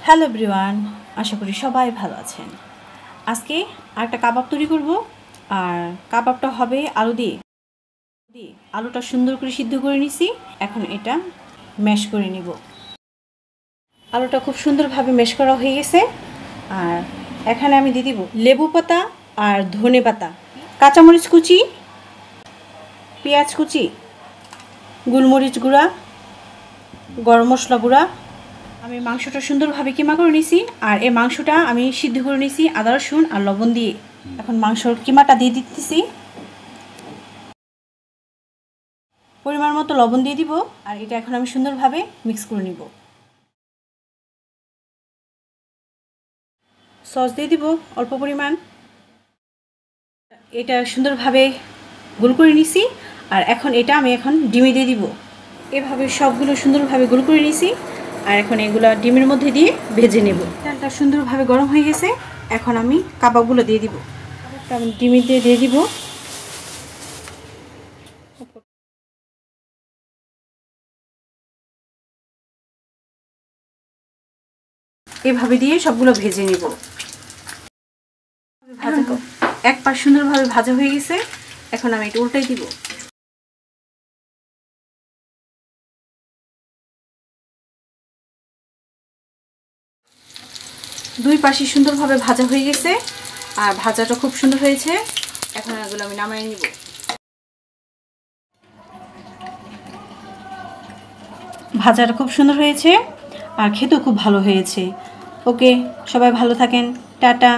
Hello everyone, আশা করি সবাই ভালো আছেন। আজকে আরেকটা কাবাব তৈরি করব। আর কাবাবটা হবে আলু দিয়ে। আলুটা সুন্দর করে সিদ্ধ করে নিছি। এখন এটা ম্যাশ করে নিব। আলুটা খুব সুন্দরভাবে ম্যাশ করা হয়ে গেছে। আর এখানে আমি দিয়ে দিব লেবু পাতা আর ধনে পাতা, কাঁচামরিচ কুচি, পেঁয়াজ কুচি, গোলমরিচ গুঁড়া, গরম মশলা গুঁড়া। আমি মাংসটা সুন্দরভাবে কিমা করে নিছি। আর এই মাংসটা আমি সিদ্ধ করে নিছি আদা রসুন আর লবণ দিয়ে। এখন মাংসর কিমাটা দিয়ে দিতেছি। পরিমাণ মতো লবণ দিয়ে দিব। আর এটা এখন আমি সুন্দরভাবে মিক্স করে নিব। সস দিয়ে দিব অল্প পরিমাণ। এটা সুন্দরভাবে গোল করে নিছি। আর এখন এটা আমি ডিমে দিয়ে দিব। এভাবে সবগুলো সুন্দরভাবে গোল করে নিছি। আর এখন এগুলো ডিমের মধ্যে দিয়ে ভেজে নেব। তেলটা সুন্দরভাবে গরম হয়ে গেছে। এখন আমি কাবাবগুলো দিয়ে দিব। আমি ডিমে দিয়ে দিব। এভাবে দিয়ে সবগুলো ভেজে নেব। এক পাশ সুন্দরভাবে ভাজা হয়ে গেছে। এখন আমি এটা উল্টাই দিব। দুই পাশে সুন্দরভাবে ভাজা হয়ে গেছে। আর ভাজাটা খুব সুন্দর হয়েছে। এখন এগুলো আমি নামিয়ে নিব। ভাজাটা খুব সুন্দর হয়েছে আর খেতেও খুব ভালো হয়েছে। ওকে, সবাই ভালো থাকেন। টাটা।